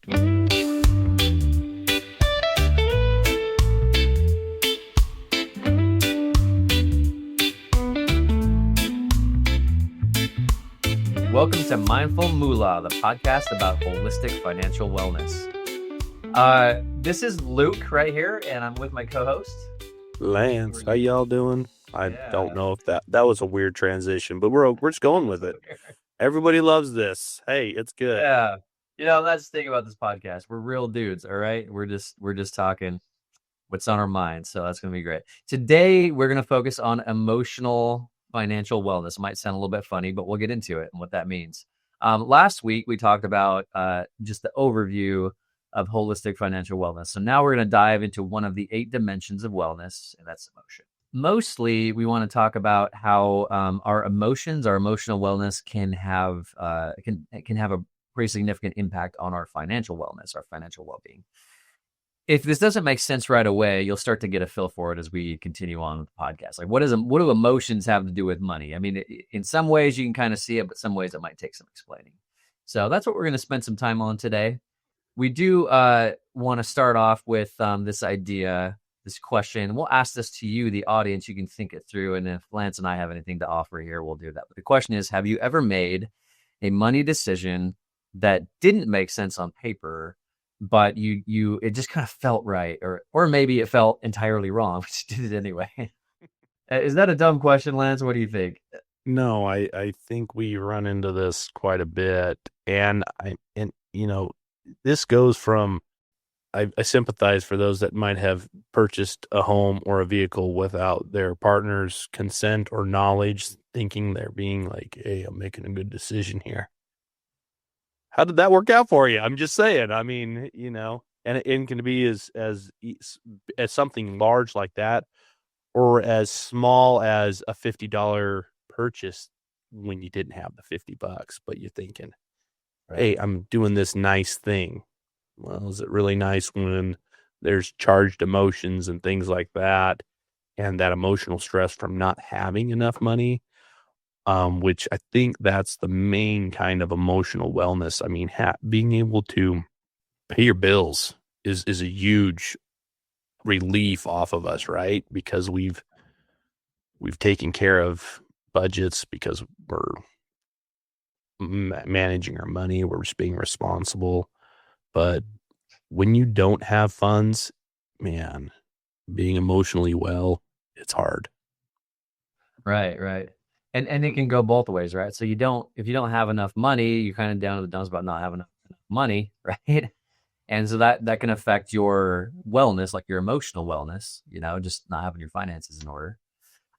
Welcome to Mindful Moolah, the podcast about holistic financial wellness. This is Luke right here, and I'm with my co-host Lance. How y'all doing? I don't know if that was a weird transition, but we're just going with it. Everybody loves this. Hey, it's good. Yeah, that's the thing about this podcast. We're real dudes, all right? We're just talking what's on our minds, so that's gonna be great. Today, we're gonna focus on emotional financial wellness. It might sound a little bit funny, but we'll get into it and what that means. Last week, we talked about just the overview of holistic financial wellness. So now we're going to dive into one of the 8 dimensions of wellness, and that's emotion. Mostly, we want to talk about how our emotions, our emotional wellness can have a pretty significant impact on our financial wellness, our financial well-being. If this doesn't make sense right away, you'll start to get a feel for it as we continue on with the podcast. Like, what do emotions have to do with money? I mean, in some ways you can kind of see it, but some ways it might take some explaining. So that's what we're going to spend some time on today. We do want to start off with this idea, this question. We'll ask this to you, the audience. You can think it through. And if Lance and I have anything to offer here, we'll do that. But the question is, have you ever made a money decision that didn't make sense on paper, but it just kind of felt right, or maybe it felt entirely wrong, but you did it anyway? Is that a dumb question, Lance? What do you think? No, I think we run into this quite a bit, and this goes from I sympathize for those that might have purchased a home or a vehicle without their partner's consent or knowledge, thinking they're being like, "Hey, I'm making a good decision here." How did that work out for you? I'm just saying. I mean, and it can be as something large like that, or as small as a $50 purchase when you didn't have the $50, but you're thinking, "Hey, I'm doing this nice thing." Well, is it really nice when there's charged emotions and things like that, and that emotional stress from not having enough money? Which I think that's the main kind of emotional wellness. I mean, being able to pay your bills is a huge relief off of us, right? Because we've taken care of budgets, because we're managing our money, we're just being responsible. But when you don't have funds, man, being emotionally well, it's hard. Right. And it can go both ways, right? So if you don't have enough money, you're kind of down to the dumps about not having enough money, right? And so that can affect your wellness, like your emotional wellness, just not having your finances in order.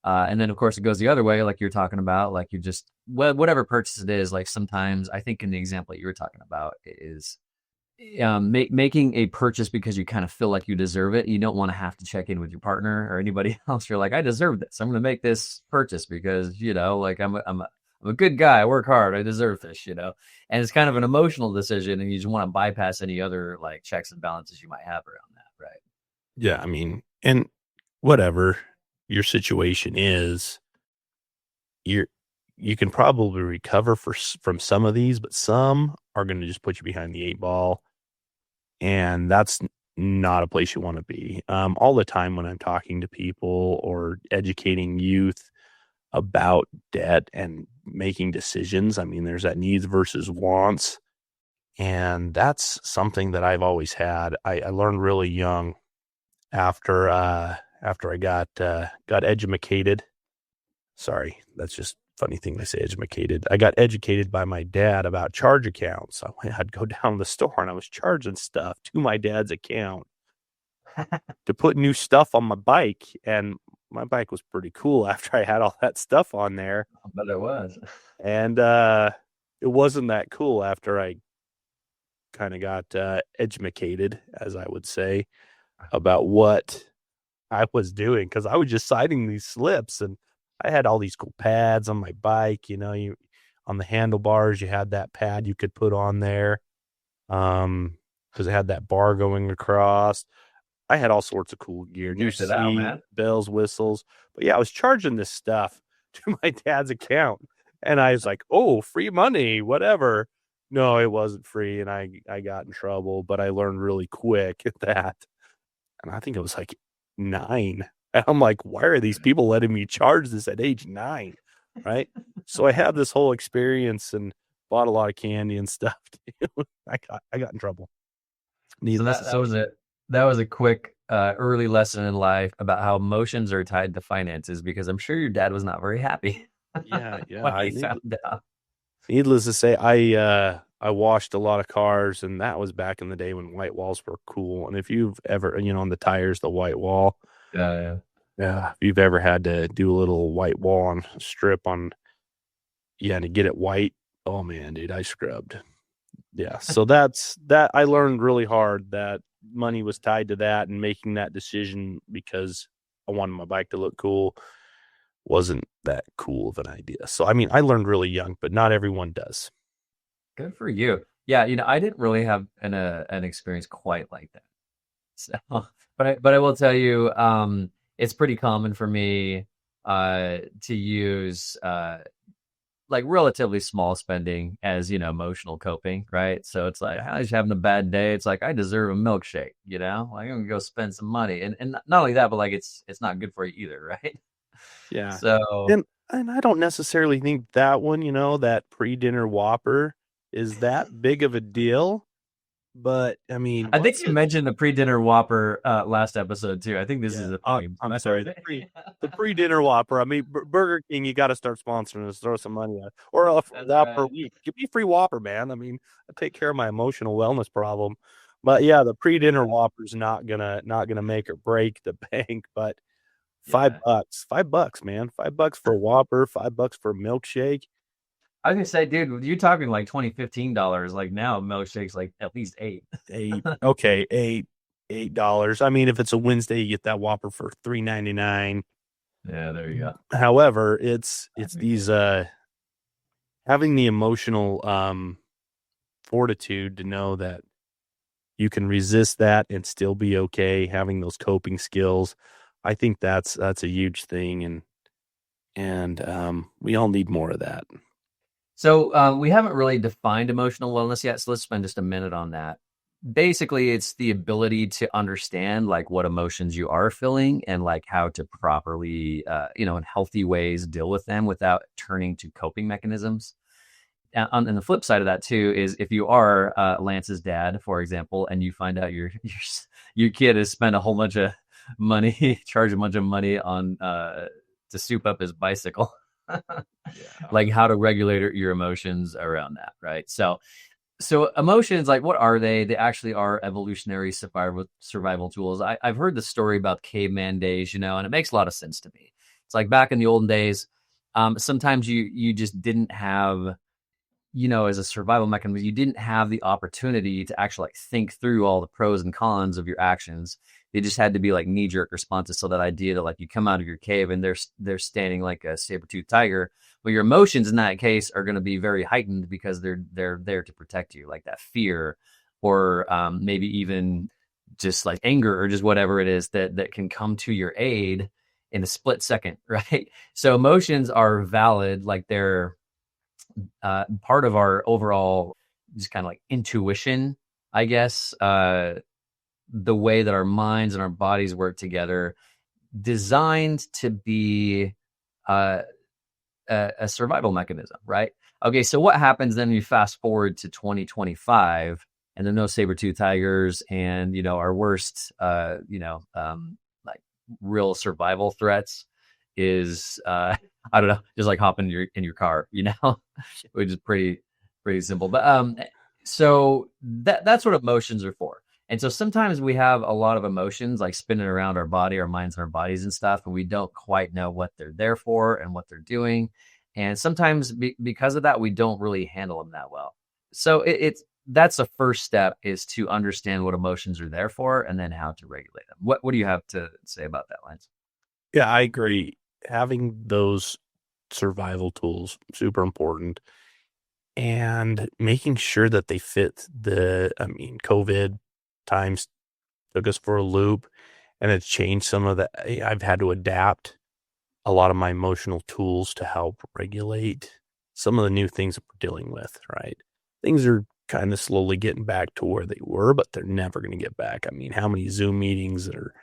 And then of course it goes the other way, like you're talking about, like you just, whatever purchase it is, like sometimes I think in the example you were talking about is making a purchase because you kind of feel like you deserve it. You don't want to have to check in with your partner or anybody else. You're like, I deserve this. I'm going to make this purchase because, like I'm a good guy. I work hard. I deserve this, and it's kind of an emotional decision, and you just want to bypass any other like checks and balances you might have around that. Right. Yeah. I mean, and whatever your situation is, you can probably recover from some of these, but some are going to just put you behind the 8 ball. And that's not a place you want to be. All the time when I'm talking to people or educating youth about debt and making decisions, I mean, there's that needs versus wants. And that's something that I've always had. I learned really young after I got educated. Sorry, that's just funny thing I say, educated. I got educated by my dad about charge accounts. I'd go down to the store and I was charging stuff to my dad's account to put new stuff on my bike. And my bike was pretty cool after I had all that stuff on there. I bet it was. And it wasn't that cool after I kind of got educated, as I would say, about what I was doing, because I was just signing these slips, and I had all these cool pads on my bike. You on the handlebars, you had that pad you could put on there, because it had that bar going across. I had all sorts of cool gear, new seat, bells, whistles. But yeah, I was charging this stuff to my dad's account, and I was like, "Oh, free money, whatever." No, it wasn't free, and I got in trouble, but I learned really quick at that. And I think it was like 9. And I'm like, "Why are these people letting me charge this at age 9?" Right? So I had this whole experience and bought a lot of candy and stuff. I got in trouble. So Needless that to that say. was a quick early lesson in life about how emotions are tied to finances because I'm sure your dad was not very happy Yeah, when yeah, he found out. needless to say, I washed a lot of cars, and that was back in the day when white walls were cool. And if you've ever, on the tires, the white wall, Yeah, yeah. yeah, if you've ever had to do a little white wall on strip on, yeah, to get it white, oh man, dude, I scrubbed. Yeah, so that's that. I learned really hard that money was tied to that, and making that decision because I wanted my bike to look cool wasn't that cool of an idea. So, I mean, I learned really young, but not everyone does. Good for you. Yeah, I didn't really have an experience quite like that. So, but I will tell you, it's pretty common for me to use like relatively small spending as emotional coping, right? So it's like I was having a bad day. It's like I deserve a milkshake, like I'm gonna go spend some money, and not only that, but like it's not good for you either, right? Yeah. So And I don't necessarily think that one, that pre-dinner Whopper is that big of a deal, but I mean, I think once you mentioned the pre-dinner Whopper last episode too. I think this yeah, is a theme. I'm sorry, the pre-dinner Whopper. I mean, Burger King, you got to start sponsoring us, throw some money at, or for That's that per right. week. Give me a free Whopper, man. I mean, I take care of my emotional wellness problem. But yeah, the pre-dinner Whopper's not gonna make or break the bank, but Yeah. $5, man, $5 for a Whopper, $5 for a milkshake. I was gonna say, dude, you're talking like $20, $15. Like now, milkshake's like at least eight. Eight, okay, $8. I mean, if it's a Wednesday, you get that Whopper for $3.99. Yeah, there you go. However, it's these having the emotional fortitude to know that you can resist that and still be okay, having those coping skills. I think that's a huge thing, and we all need more of that. So we haven't really defined emotional wellness yet, so let's spend just a minute on that. Basically, it's the ability to understand like what emotions you are feeling and like how to properly, in healthy ways deal with them without turning to coping mechanisms. And the flip side of that too is if you are Lance's dad, for example, and you find out your kid has spent a whole bunch of money, charged a bunch of money on to soup up his bicycle. Yeah. Like how to regulate your emotions around that, right? So emotions, like what are they? They actually are evolutionary survival tools. I've heard the story about caveman days, and it makes a lot of sense to me. It's like back in the olden days, sometimes you just didn't have, as a survival mechanism, you didn't have the opportunity to actually like think through all the pros and cons of your actions. They just had to be like knee jerk responses. So that idea that like you come out of your cave and they're standing like a saber toothed tiger. Well, your emotions in that case are going to be very heightened because they're there to protect you, like that fear, or maybe even just like anger or just whatever it is that can come to your aid in a split second, right? So emotions are valid, like they're part of our overall just kind of like intuition, I guess, the way that our minds and our bodies work together, designed to be uh, a survival mechanism, right? Okay, so what happens then? You fast forward to 2025, and there are no saber-tooth tigers, and our worst, like real survival threats is I don't know, just like hop in your car, which is pretty simple. But so that's what emotions are for. And so sometimes we have a lot of emotions like spinning around our body, our minds, and our bodies and stuff, and we don't quite know what they're there for and what they're doing. And sometimes because of that, we don't really handle them that well. So it's that's the first step, is to understand what emotions are there for and then how to regulate them. What do you have to say about that, Lance? Yeah, I agree. Having those survival tools super important, and making sure that they fit COVID times took us for a loop, and it's changed some of the I've had to adapt a lot of my emotional tools to help regulate some of the new things that we're dealing with, right? things are kind of slowly getting back to where they were, but they're never going to get back. I mean, how many Zoom meetings or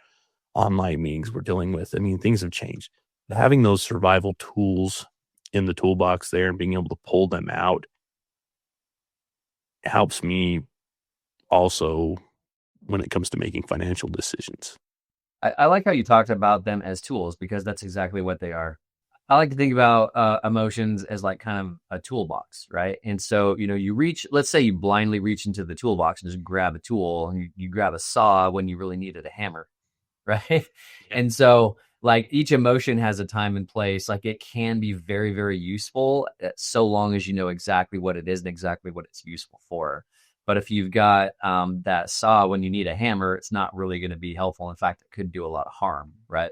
online meetings we're dealing with? I mean, things have changed. Having those survival tools in the toolbox there and being able to pull them out helps me also when it comes to making financial decisions. I like how you talked about them as tools because that's exactly what they are. I like to think about emotions as like kind of a toolbox, right? And so, you reach, let's say you blindly reach into the toolbox and just grab a tool, and you grab a saw when you really needed a hammer, right? Yeah. And so, like, each emotion has a time and place. Like, it can be very, very useful so long as you know exactly what it is and exactly what it's useful for. But if you've got that saw when you need a hammer, it's not really going to be helpful. In fact, it could do a lot of harm, right?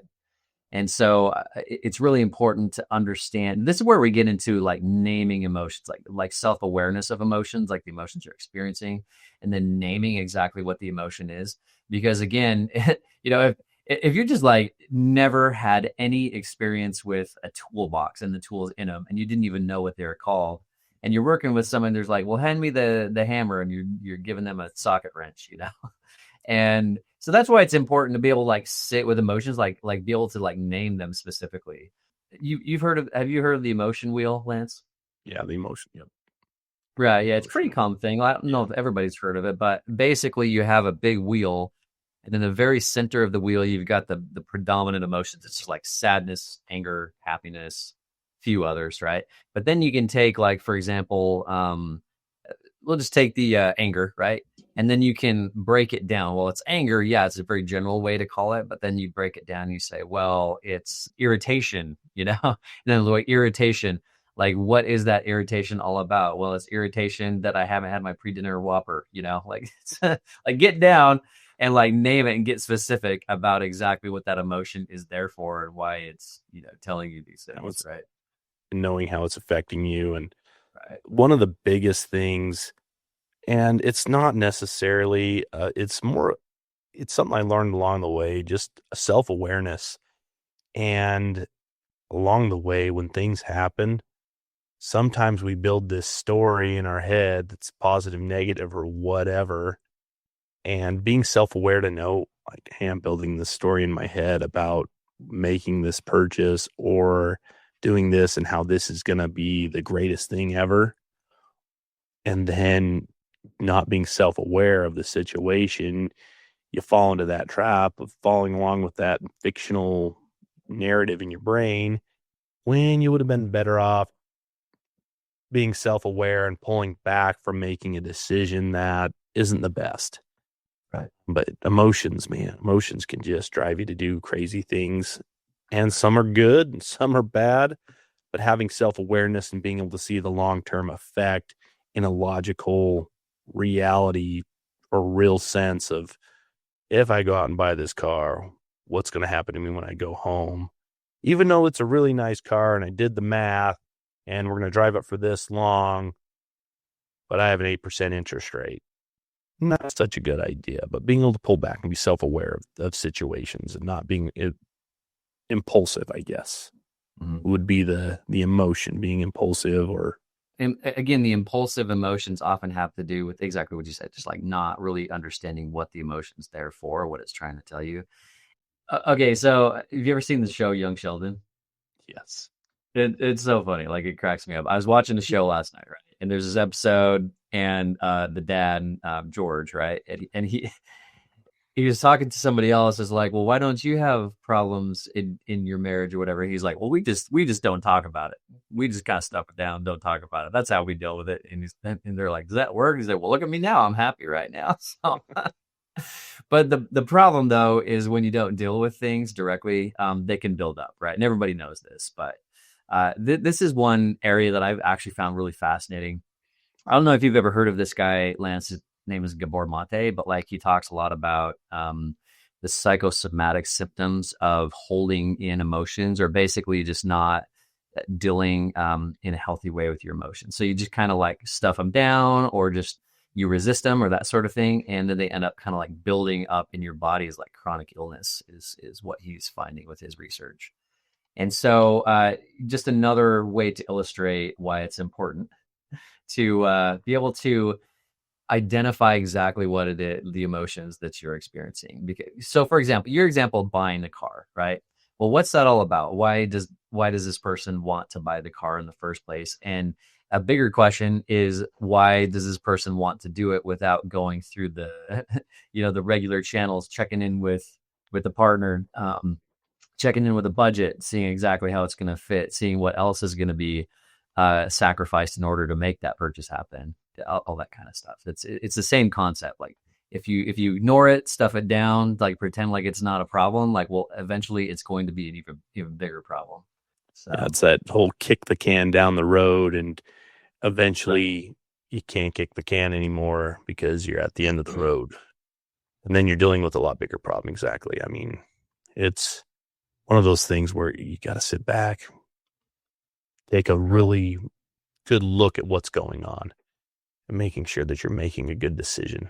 And so it's really important to understand. This is where we get into like naming emotions, like self-awareness of emotions, like the emotions you're experiencing, and then naming exactly what the emotion is. Because again, if you're just like never had any experience with a toolbox and the tools in them, and you didn't even know what they were called, and you're working with someone, there's like, well, hand me the hammer, and you're giving them a socket wrench, and so that's why it's important to be able to like sit with emotions, like be able to like name them specifically. Have you heard of the emotion wheel, Lance? Yeah, the emotion. Yep. Right. Yeah, it's a pretty Emotion. common thing. I don't know Yeah. if everybody's heard of it, but basically you have a big wheel, and in the very center of the wheel, you've got the predominant emotions. It's just like sadness, anger, happiness, few others, right? But then you can take, like, for example, we'll just take the anger, right? And then you can break it down. Well, it's anger. Yeah, it's a very general way to call it. But then you break it down and you say, well, it's irritation, and then like irritation, like, what is that irritation all about? Well, it's irritation that I haven't had my pre-dinner Whopper, like, like, get down and like name it and get specific about exactly what that emotion is there for and why it's, telling you these How things, it's right? knowing how it's affecting you. And Right. one of the biggest things, and it's not necessarily, it's something I learned along the way, just a self-awareness. And along the way, when things happen, sometimes we build this story in our head that's positive, negative, or whatever. And being self-aware to know, like, hey, I'm building this story in my head about making this purchase or doing this and how this is going to be the greatest thing ever. And then not being self-aware of the situation, you fall into that trap of following along with that fictional narrative in your brain when you would have been better off being self-aware and pulling back from making a decision that isn't the best. Right. But emotions, man, emotions can just drive you to do crazy things. And some are good and some are bad. But having self-awareness and being able to see the long-term effect in a logical reality or real sense of, if I go out and buy this car, what's going to happen to me when I go home? Even though it's a really nice car and I did the math and we're going to drive it for this long, but I have an 8% interest rate. Not such a good idea, but being able to pull back and be self-aware of situations and not being impulsive, I guess, Mhm. would be the emotion, being impulsive or And again, the impulsive emotions often have to do with exactly what you said, just like not really understanding what the emotion's there for, what it's trying to tell you. Okay, so have you ever seen the show Young Sheldon? yes. It's so funny, like, it cracks me up. I was watching the show last night, right? And there's this episode, and the dad, George, right? And he was talking to somebody else, is like, well, why don't you have problems in your marriage or whatever? He's like, well, we just don't talk about it. We just kind of stuff it down, don't talk about it. That's how we deal with it. And they're like, does that work? He's like, well, look at me now, I'm happy right now. So but the problem though is when you don't deal with things directly, they can build up, right? And everybody knows this, but this is one area that I've actually found really fascinating. I don't know if you've ever heard of this guy, Lance. His name is Gabor Mate, but like, he talks a lot about the psychosomatic symptoms of holding in emotions, or basically just not dealing in a healthy way with your emotions. So you just kind of like stuff them down, or just you resist them, or that sort of thing, and then they end up kind of like building up in your body as like chronic illness is what he's finding with his research. And so, just another way to illustrate why it's important. to be able to identify exactly what it is, the emotions that you're experiencing. Because, so, for example, your example of buying a car, right? Well, what's that all about? Why does this person want to buy the car in the first place? And a bigger question is, why does this person want to do it without going through the the regular channels, checking in with the partner, checking in with a budget, seeing exactly how it's going to fit, seeing what else is going to be sacrificed in order to make that purchase happen, all that kind of stuff. It's the same concept. Like if you ignore it, stuff it down, like pretend like it's not a problem, like, well, eventually it's going to be an even bigger problem. Yeah, So it's that whole kick the can down the road, and right. eventually you can't kick the can anymore because you're at the end of the road. And then you're dealing with a lot bigger problem. Exactly. I mean, it's one of those things where you got to sit back, take a really good look at what's going on, and making sure that you're making a good decision.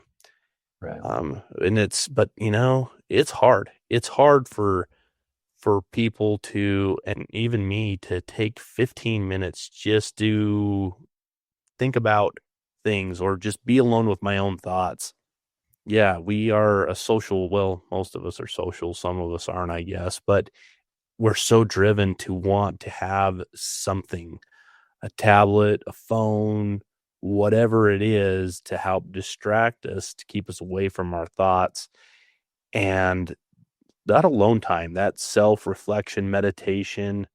Right. But it's hard. It's hard for people to, and even me, to take 15 minutes just to think about things or just be alone with my own thoughts. Yeah, we are a social, well, most of us are social, some of us aren't, I guess, but we're so driven to want to have something, a tablet, a phone, whatever it is, to help distract us, to keep us away from our thoughts. And that alone time, that self-reflection, meditation,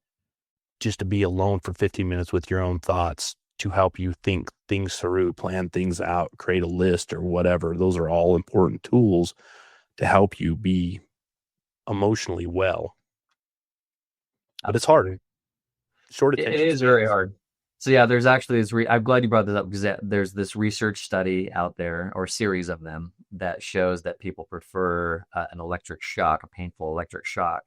just to be alone for 15 minutes with your own thoughts to help you think things through, plan things out, create a list or whatever. Those are all important tools to help you be emotionally well. But it's hard. Absolutely. Short It attention is very spans. hard. So yeah, there's actually this. I'm glad you brought this up because there's this research study out there, or series of them, that shows that people prefer an electric shock, a painful electric shock,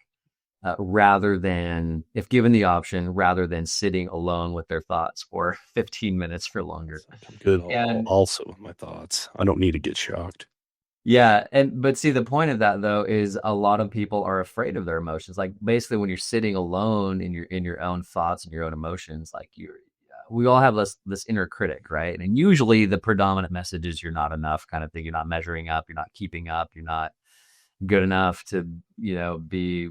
rather than, if given the option, rather than sitting alone with their thoughts for 15 minutes or longer. I'm good And also with my thoughts. I don't need to get shocked. yeah, but see, the point of that though is a lot of people are afraid of their emotions. Like basically, when you're sitting alone in your own thoughts and your own emotions, like we all have this inner critic, right? And usually the predominant message is you're not enough, kind of thing. You're not measuring up. You're not keeping up. You're not good enough to be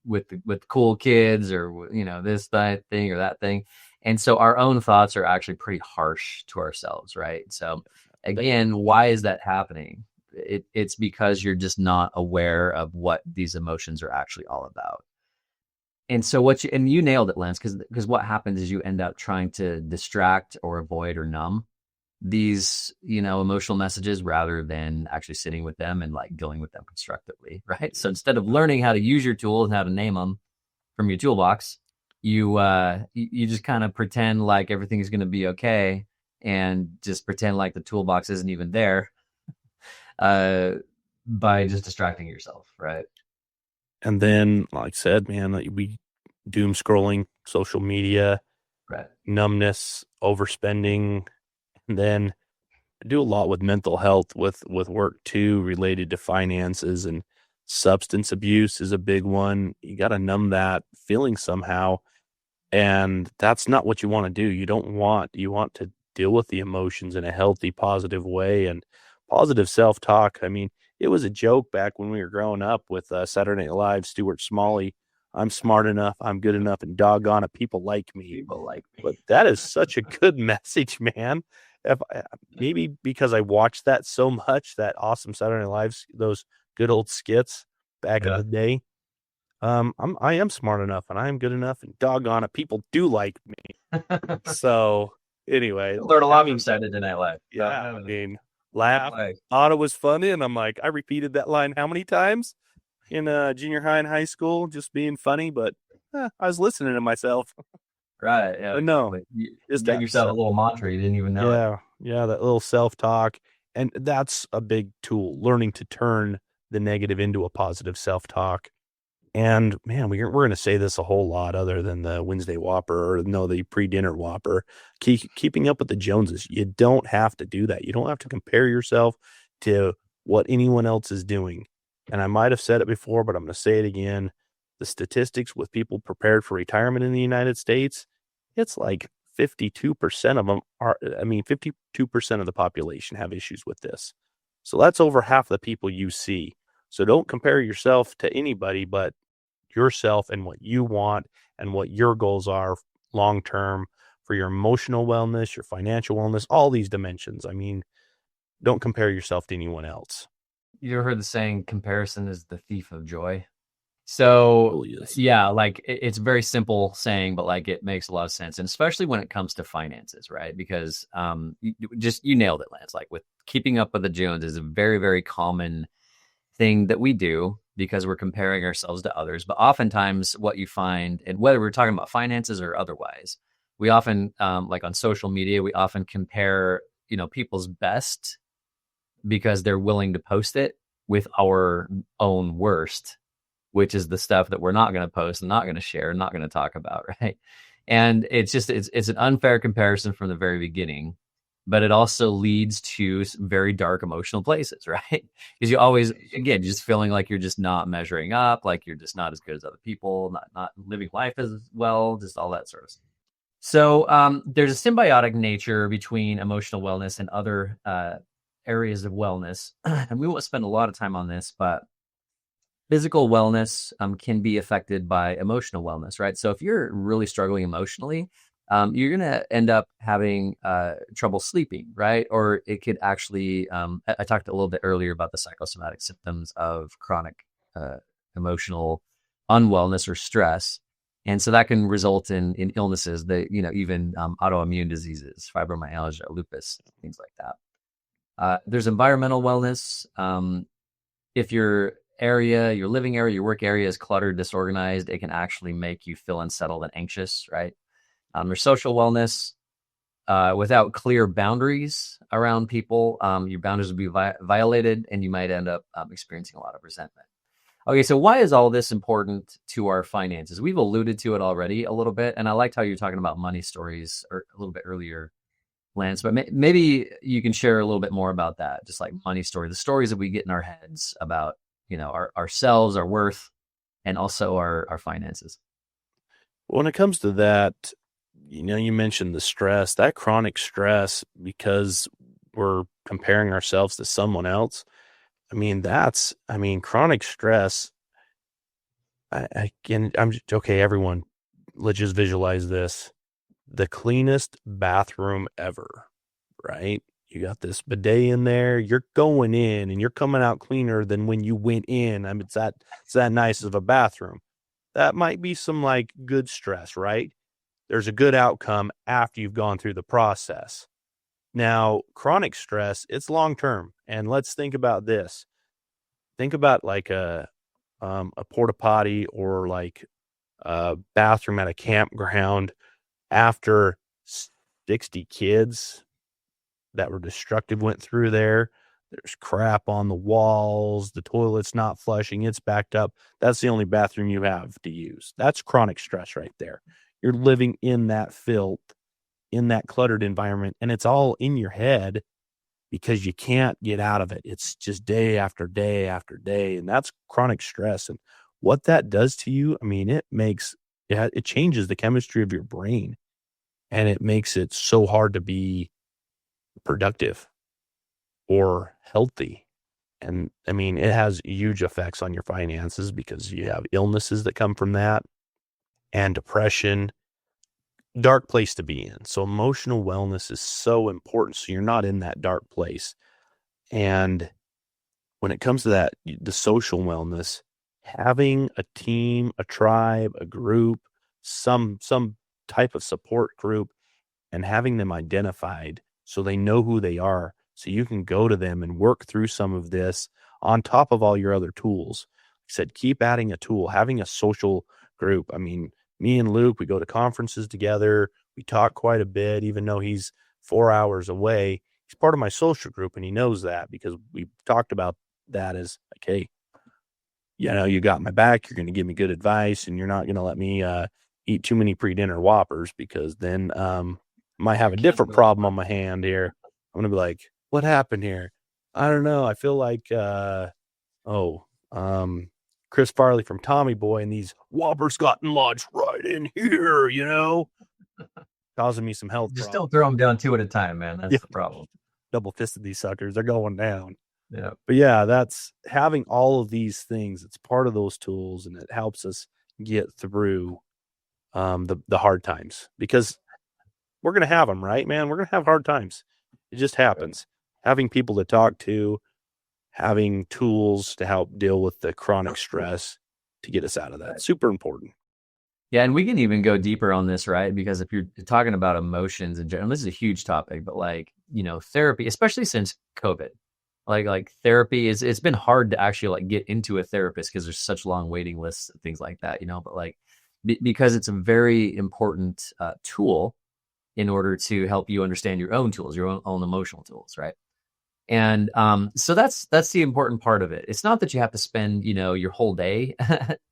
with cool kids, or this that thing or that thing. And so our own thoughts are actually pretty harsh to ourselves, right? So again, why is that happening? It's because you're just not aware of what these emotions are actually all about. And so you nailed it, Lance, because what happens is you end up trying to distract or avoid or numb these emotional messages rather than actually sitting with them and like dealing with them constructively, right? So instead of learning how to use your tools and how to name them from your toolbox, you just kind of pretend like everything is going to be okay, and just pretend like the toolbox isn't even there, uh, by just distracting yourself, right? And then, like I said, man, like, we doom scrolling, social media, Right. numbness, overspending, and then I do a lot with mental health with work too, related to finances, and substance abuse is a big one. You got to numb that feeling somehow, and that's not what you want to do. You want to deal with the emotions in a healthy, positive way, and positive self-talk. I mean, it was a joke back when we were growing up with Saturday Night Live, Stuart Smalley. I'm smart enough, I'm good enough, and doggone it, people like me. People like But me. that is such a good message, man. Maybe because I watched that so much, that awesome Saturday Night Live, those good old skits back in Yeah. the day. I am smart enough and I am good enough, and doggone it, people do like me. So anyway, Learn a that lot from was, Saturday Night Live. yeah, I mean, Good laugh, life. thought it was funny, and I'm like, I repeated that line how many times in junior high and high school, just being funny, but I was listening to myself. Right. Yeah. But no, Exactly. You just gave that yourself a little mantra. You didn't even know it. yeah, that little self-talk, and that's a big tool, learning to turn the negative into a positive self-talk. And man, we're going to say this a whole lot other than the Wednesday Whopper, or no, the pre-dinner Whopper. Keeping up with the Joneses. You don't have to do that. You don't have to compare yourself to what anyone else is doing. And I might have said it before, but I'm going to say it again. The statistics with people prepared for retirement in the United States, it's like 52% of them are, 52% of the population have issues with this. So that's over half the people you see. So don't compare yourself to anybody but yourself and what you want and what your goals are long term for your emotional wellness, your financial wellness, all these dimensions. I mean, don't compare yourself to anyone else. You ever heard the saying, comparison is the thief of joy? So Really is. yeah, like it's a very simple saying, but like it makes a lot of sense, and especially when it comes to finances, right? Because you nailed it, Lance. Like with keeping up with the Jones is a very, very common thing that we do because we're comparing ourselves to others. But oftentimes, what you find, and whether we're talking about finances or otherwise, we often like on social media, we often compare people's best because they're willing to post it with our own worst, which is the stuff that we're not going to post and not going to share and not going to talk about, right? And it's an unfair comparison from the very beginning, but it also leads to very dark emotional places, right? Because you always, again, just feeling like you're just not measuring up, like you're just not as good as other people, not living life as well, just all that sort of stuff. So there's a symbiotic nature between emotional wellness and other areas of wellness, and we won't spend a lot of time on this, but physical wellness can be affected by emotional wellness, right? So if you're really struggling emotionally, you're going to end up having trouble sleeping, right? Or it could actually, I talked a little bit earlier about the psychosomatic symptoms of chronic emotional unwellness or stress. And so that can result in illnesses that, even autoimmune diseases, fibromyalgia, lupus, things like that. There's environmental wellness. If your living area, your work area is cluttered, disorganized, it can actually make you feel unsettled and anxious, right? There's social wellness. Without clear boundaries around people, your boundaries will be violated and you might end up experiencing a lot of resentment. Okay, so why is all this important to our finances? We've alluded to it already a little bit, and I liked how you're talking about money stories a little bit earlier, Lance, but maybe you can share a little bit more about that, just like money story, the stories that we get in our heads about, ourselves, our worth, and also our finances. When it comes to that, you mentioned the stress, that chronic stress, because we're comparing ourselves to someone else. Chronic stress. Okay, everyone, let's just visualize this. The cleanest bathroom ever, right? You got this bidet in there, you're going in and you're coming out cleaner than when you went in. It's that nice of a bathroom. That might be some like good stress, right? There's a good outcome after you've gone through the process. Now, chronic stress, it's long term. And let's think about this. Think about like a porta potty or like a bathroom at a campground after 60 kids that were destructive went through there. There's crap on the walls. The toilet's not flushing. It's backed up. That's the only bathroom you have to use. That's chronic stress right there. You're living in that filth, in that cluttered environment, and it's all in your head because you can't get out of it. It's just day after day after day, and that's chronic stress. And what that does to you, it changes the chemistry of your brain, and it makes it so hard to be productive or healthy. And it has huge effects on your finances because you have illnesses that come from that and depression, dark place to be in. So emotional wellness is so important. So you're not in that dark place. And when it comes to that, the social wellness, having a team, a tribe, a group, some type of support group, and having them identified so they know who they are, so you can go to them and work through some of this on top of all your other tools. Like I said, keep adding a tool, having a social group. Me and Luke, we go to conferences together. We talk quite a bit, even though he's 4 hours away. He's part of my social group, and he knows that because we talked about that as like, hey, you got my back. You're going to give me good advice, and you're not going to let me eat too many pre-dinner Whoppers because then might have a different problem on my hand here. I'm going to be like, what happened here? I don't know. I feel like, Chris Farley from Tommy Boy, and these Whoppers got lodged right in here, causing me some health Just problems. don't throw them down two at a time, man. Yeah, That's the problem. double fisted these suckers. They're going down. Yeah. But yeah, that's having all of these things. It's part of those tools, and it helps us get through the hard times, because we're going to have them, right, man? We're going to have hard times. It just happens. Having people to talk to, having tools to help deal with the chronic stress to get us out of that. Right. Super important. Yeah, and we can even go deeper on this, right? Because if you're talking about emotions in general, this is a huge topic, but like, therapy, especially since COVID, like therapy it's been hard to actually like get into a therapist because there's such long waiting lists and things like that, but like because it's a very important tool in order to help you understand your own tools, your own emotional tools, right? And so that's the important part of it. It's not that you have to spend, your whole day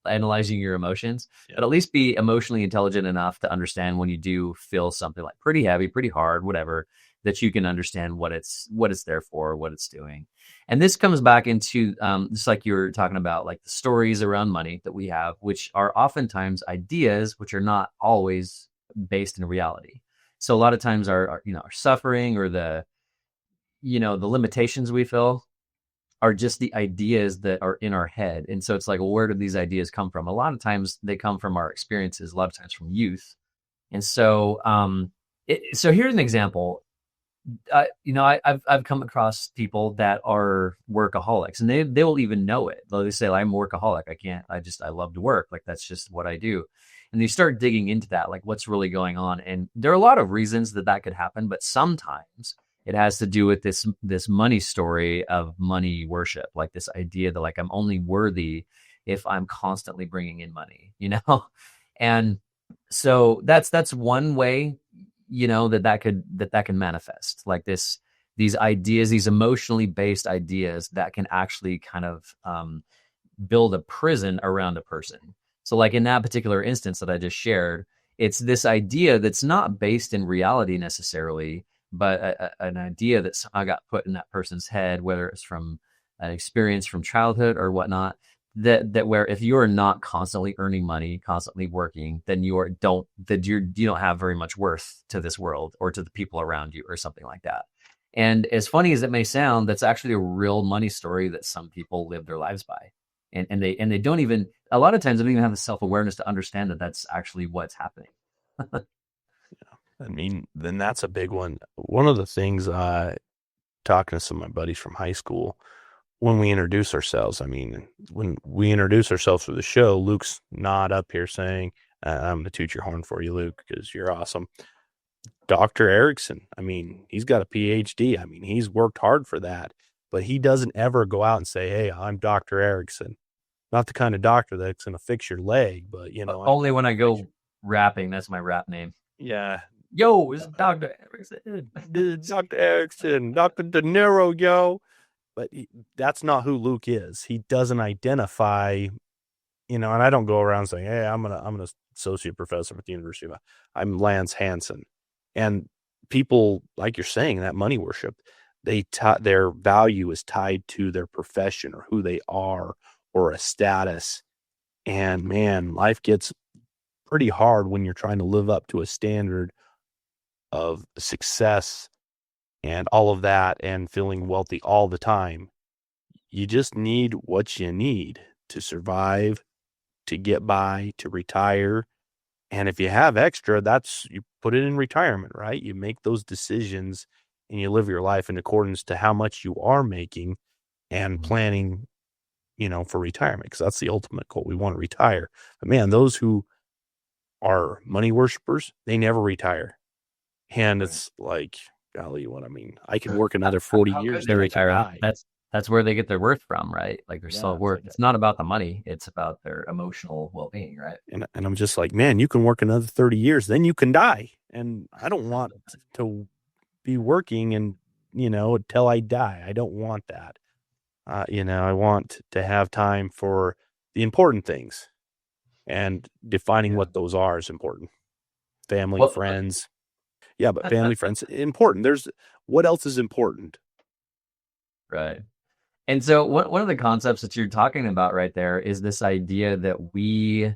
analyzing your emotions, but at least be emotionally intelligent enough to understand when you do feel something like pretty heavy, pretty hard, whatever, that you can understand what it's there for, what it's doing. And this comes back into just like you were talking about, like the stories around money that we have, which are oftentimes ideas which are not always based in reality. So a lot of times our suffering or the limitations we feel are just the ideas that are in our head. And so it's like, well, where do these ideas come from? A lot of times they come from our experiences, a lot of times from youth. And so, so here's an example. I've come across people that are workaholics, and they will even know it. They'll say, I'm a workaholic. I love to work. Like, that's just what I do. And you start digging into that, like what's really going on. And there are a lot of reasons that could happen, but sometimes it has to do with this money story of money worship, like this idea that like I'm only worthy if I'm constantly bringing in money, And so that's one way, that can manifest, like these ideas, these emotionally based ideas that can actually kind of build a prison around a person. So like in that particular instance that I just shared, it's this idea that's not based in reality necessarily, but an idea that I got put in that person's head, whether it's from an experience from childhood or whatnot, that where if you're not constantly earning money, constantly working, then you don't have very much worth to this world or to the people around you or something like that. And as funny as it may sound, that's actually a real money story that some people live their lives by. And they don't even, a lot of times they don't even have the self-awareness to understand that that's actually what's happening. I mean, then that's a big one. One of the things, talking to some of my buddies from high school, when we introduce ourselves, when we introduce ourselves for the show, Luke's not up here saying, I'm going to toot your horn for you, Luke, because you're awesome. Dr. Erickson, he's got a PhD. He's worked hard for that, but he doesn't ever go out and say, hey, I'm Dr. Erickson. Not the kind of doctor that's going to fix your leg, but only when I go rapping, that's my rap name. Yeah. Yo, it's Dr. Erickson. Dr. Erickson, Dr. De Niro, yo. But that's not who Luke is. He doesn't identify, and I don't go around saying, hey, I'm an associate professor at the University of, I'm Lance Hansen. And people, like you're saying, that money worship, their value is tied to their profession or who they are or a status. And man, life gets pretty hard when you're trying to live up to a standard of success and all of that and feeling wealthy all the time. You just need what you need to survive, to get by, to retire. And if you have extra, you put it in retirement, right? You make those decisions and you live your life in accordance to how much you are making and planning, for retirement, because that's the ultimate goal. We want to retire. But man, those who are money worshipers, they never retire. And it's like, golly, I can work another 40 years. They retire. That's where they get their worth from, right? Like their self-worth. It's not about the money. It's about their emotional well-being, right? And I'm just like, man, you can work another 30 years, then you can die. And I don't want to be working and, until I die. I don't want that. I want to have time for the important things, and defining what those are is important. Family, friends. Yeah, but family, friends, important. What else is important? Right. And so one of the concepts that you're talking about right there is this idea that we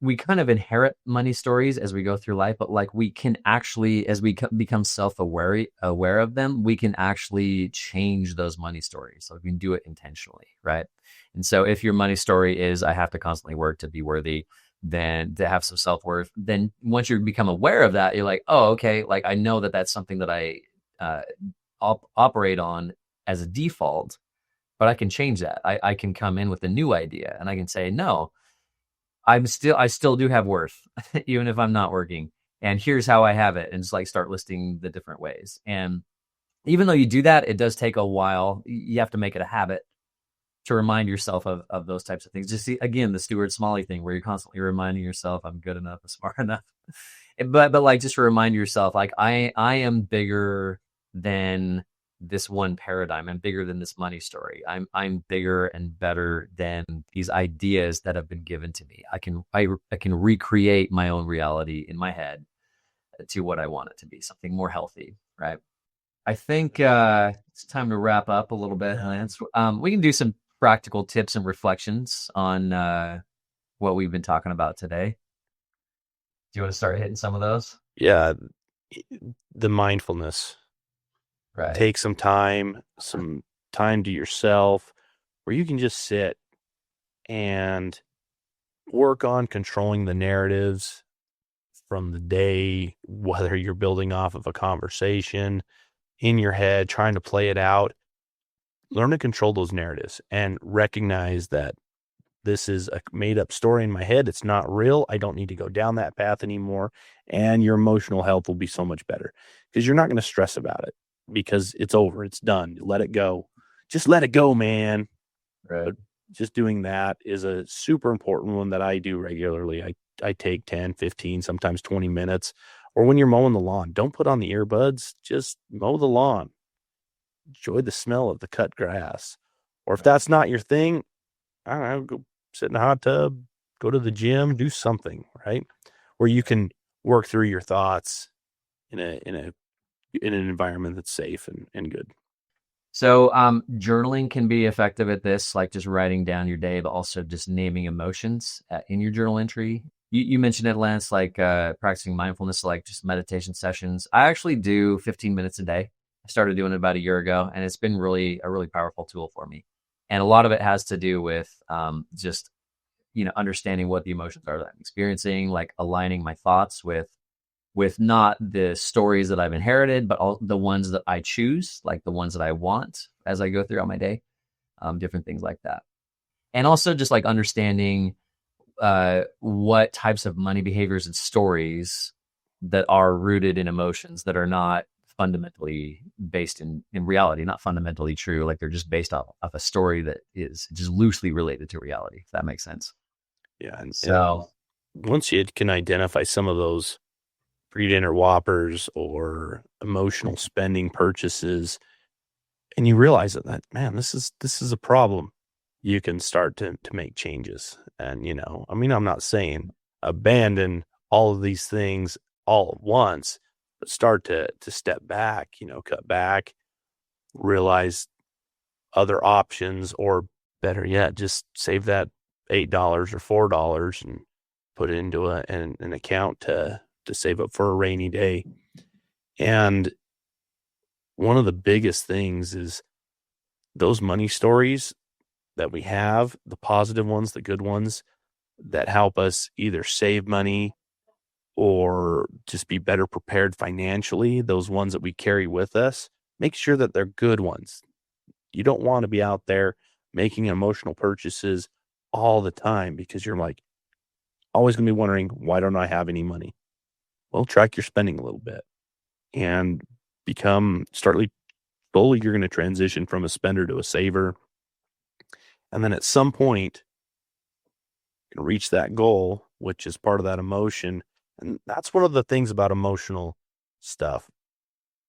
we kind of inherit money stories as we go through life, but like we can actually, as we become aware of them, we can actually change those money stories. So we can do it intentionally, right? And so if your money story is I have to constantly work to be worthy, then to have some self-worth, then once you become aware of that, you're like, oh, okay, like I know that that's something that I uh, operate on as a default, but I can change that. I can come in with a new idea and I can say, no, I still do have worth, even if I'm not working. And here's how I have it. And just like start listing the different ways. And even though you do that, it does take a while. You have to make it a habit to remind yourself of those types of things. Just see, again, the Stuart Smalley thing where you're constantly reminding yourself, I'm good enough, I'm smart enough. But like just to remind yourself, like I am bigger than this one paradigm. I'm bigger than this money story. I'm bigger and better than these ideas that have been given to me. I can recreate my own reality in my head to what I want it to be, something more healthy, right? I think it's time to wrap up a little bit, Lance. We can do some practical tips and reflections on what we've been talking about today. Do you want to start hitting some of those? Yeah, the mindfulness. Right. Take some time to yourself where you can just sit and work on controlling the narratives from the day, whether you're building off of a conversation in your head, trying to play it out. Learn to control those narratives and recognize that this is a made up story in my head. It's not real. I don't need to go down that path anymore. And your emotional health will be so much better because you're not going to stress about it because it's over. It's done. Let it go. Just let it go, man. Right. But just doing that is a super important one that I do regularly. I take 10, 15, sometimes 20 minutes. Or when you're mowing the lawn, don't put on the earbuds. Just mow the lawn. Enjoy the smell of the cut grass. Or if that's not your thing, I don't know, go sit in a hot tub, go to the gym, do something, right? Where you can work through your thoughts in an environment that's safe and good. So journaling can be effective at this, like just writing down your day, but also just naming emotions in your journal entry. You mentioned it, Lance, like practicing mindfulness, like just meditation sessions. I actually do 15 minutes a day. I started doing it about a year ago, and it's been really a really powerful tool for me. And a lot of it has to do with just understanding what the emotions are that I'm experiencing, like aligning my thoughts with not the stories that I've inherited, but all the ones that I choose, like the ones that I want as I go throughout my day, different things like that. And also just like understanding what types of money behaviors and stories that are rooted in emotions that are not fundamentally based in reality, not fundamentally true. Like they're just based off of a story that is just loosely related to reality, if that makes sense. Yeah. And So, once you can identify some of those pre-dinner whoppers or emotional spending purchases, and you realize that man, this is a problem, you can start to make changes. And I mean, I'm not saying abandon all of these things all at once, but start to step back, cut back, realize other options, or better yet, just save that $8 or $4 and put it into an account to save up for a rainy day. And one of the biggest things is those money stories that we have, the positive ones, the good ones that help us either save money or just be better prepared financially, those ones that we carry with us, make sure that they're good ones. You don't want to be out there making emotional purchases all the time because you're like always going to be wondering, why don't I have any money? Well, track your spending a little bit and slowly you're going to transition from a spender to a saver. And then at some point, you can reach that goal, which is part of that emotion. And that's one of the things about emotional stuff.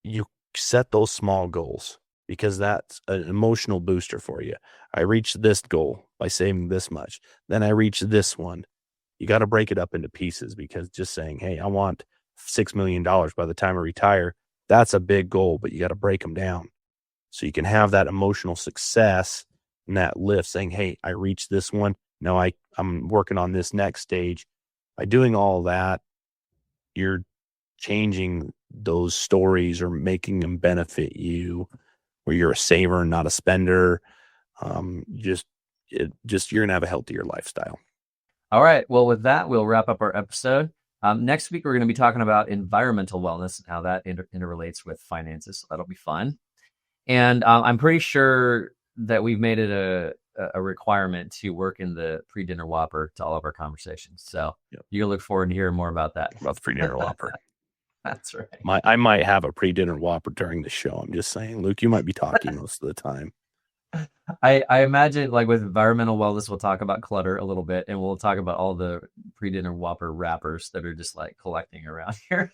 You set those small goals because that's an emotional booster for you. I reached this goal by saving this much. Then I reached this one. You got to break it up into pieces because just saying, hey, I want $6 million by the time I retire, that's a big goal, but you got to break them down so you can have that emotional success and that lift saying, hey, I reached this one. Now I'm working on this next stage. by doing all that, you're changing those stories or making them benefit you, where you're a saver and not a spender. You're gonna have a healthier lifestyle. All right. Well, with that, we'll wrap up our episode. Next week, we're going to be talking about environmental wellness and how that interrelates with finances. So that'll be fun. And I'm pretty sure that we've made it a requirement to work in the pre-dinner Whopper to all of our conversations. So you'll look forward to hearing more about that. About the pre-dinner Whopper. That's right. I might have a pre-dinner Whopper during the show. I'm just saying, Luke, you might be talking most of the time. I imagine, like, with environmental wellness, we'll talk about clutter a little bit, and we'll talk about all the pre-dinner Whopper wrappers that are just like collecting around here.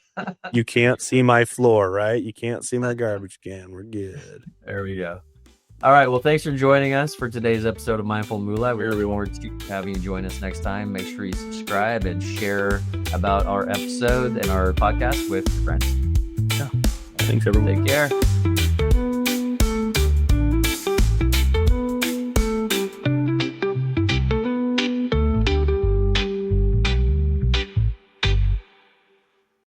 You can't see my floor, right? You can't see my garbage can. We're good. There we go. All right. Well, thanks for joining us for today's episode of Mindful Moolah. We really look forward to having you join us next time. Make sure you subscribe and share about our episode and our podcast with your friends. Yeah. Thanks, everyone. Take care.